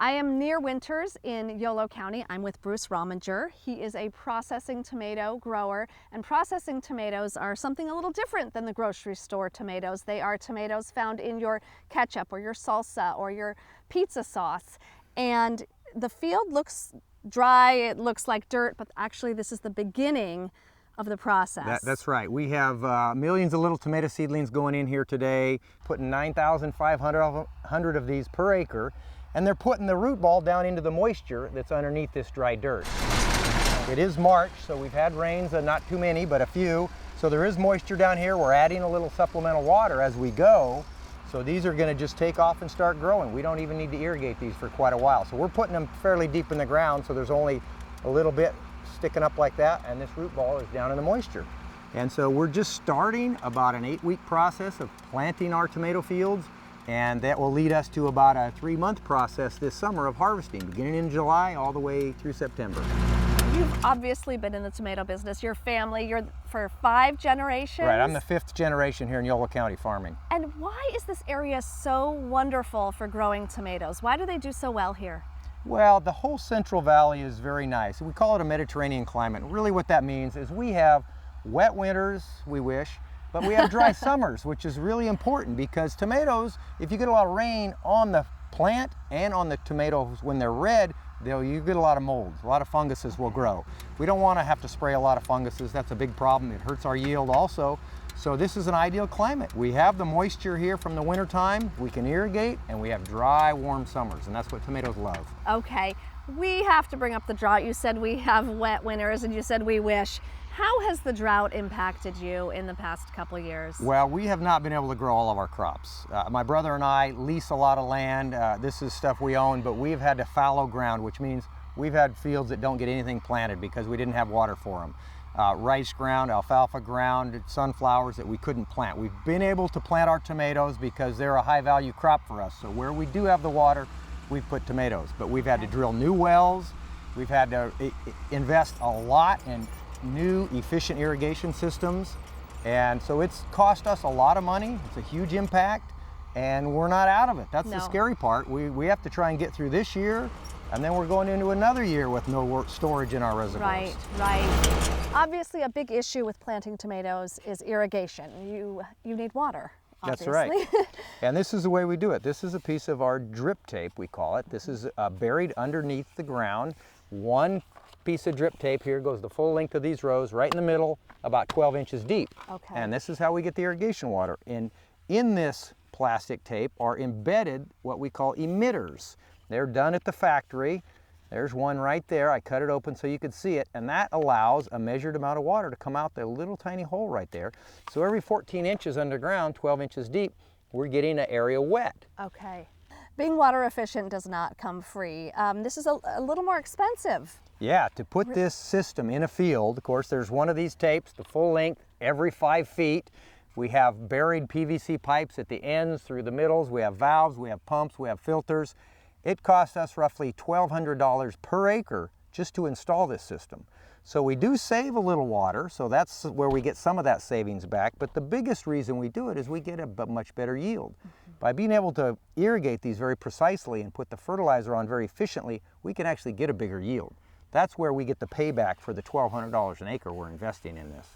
I am near Winters in Yolo County. I'm with Bruce Rominger. He is a processing tomato grower, and processing tomatoes are something a little different than the grocery store tomatoes. They are tomatoes found in your ketchup or your salsa or your pizza sauce. And the field looks dry, it looks like dirt, but actually this is the beginning of the process. That's right. We have millions of little tomato seedlings going in here today, putting 9,500 of these per acre. And they're putting the root ball down into the moisture that's underneath this dry dirt. It is March, so we've had rains, not too many, but a few. So there is moisture down here. We're adding a little supplemental water as we go. So these are going to just take off and start growing. We don't even need to irrigate these for quite a while. So we're putting them fairly deep in the ground, so there's only a little bit sticking up like that, and this root ball is down in the moisture. And so we're just starting about an 8-week process of planting our tomato fields. And that will lead us to about a 3-month process this summer of harvesting, beginning in July all the way through September. You've obviously been in the tomato business, your family, you're for 5 generations. Right, I'm the 5th generation here in Yolo County farming. And why is this area so wonderful for growing tomatoes? Why do they do so well here? Well, the whole Central Valley is very nice. We call it a Mediterranean climate. Really what that means is we have wet winters, we wish, but we have dry summers, which is really important because tomatoes, if you get a lot of rain on the plant and on the tomatoes when they're red, you get a lot of molds, a lot of funguses will grow. We don't want to have to spray a lot of funguses. That's a big problem. It hurts our yield also. So this is an ideal climate. We have the moisture here from the winter time, we can irrigate, and we have dry, warm summers, and that's what tomatoes love. Okay, we have to bring up the drought. You said we have wet winters and you said we wish. How has the drought impacted you in the past couple of years? Well, we have not been able to grow all of our crops. My brother and I lease a lot of land. This is stuff we own, but we've had to fallow ground, which means we've had fields that don't get anything planted because we didn't have water for them. Rice ground, alfalfa ground, sunflowers that we couldn't plant. We've been able to plant our tomatoes because they're a high value crop for us. So where we do have the water, we've put tomatoes. But we've had to drill new wells. We've had to invest a lot in new efficient irrigation systems, and so it's cost us a lot of money. It's a huge impact, and we're not out of it. That's the scary part. We have to try and get through this year, and then we're going into another year with no storage in our reservoirs. Right. Obviously a big issue with planting tomatoes is irrigation. You need water, obviously. That's right. And this is the way we do it. This is a piece of our drip tape, we call it. This is buried underneath the ground. One piece of drip tape here goes the full length of these rows, right in the middle, about 12 inches deep. Okay. And this is how we get the irrigation water. And in this plastic tape are embedded what we call emitters. They're done at the factory. There's one right there. I cut it open so you could see it, and that allows a measured amount of water to come out the little tiny hole right there. So every 14 inches underground, 12 inches deep, we're getting an area wet. Okay. Being water efficient does not come free. This is a little more expensive. Yeah, to put this system in a field, of course, there's one of these tapes, the full length, every 5 feet. We have buried PVC pipes at the ends through the middles. We have valves, we have pumps, we have filters. It costs us roughly $1,200 per acre just to install this system. So we do save a little water, so that's where we get some of that savings back. But the biggest reason we do it is we get a much better yield. By being able to irrigate these very precisely and put the fertilizer on very efficiently, we can actually get a bigger yield. That's where we get the payback for the $1,200 an acre we're investing in this.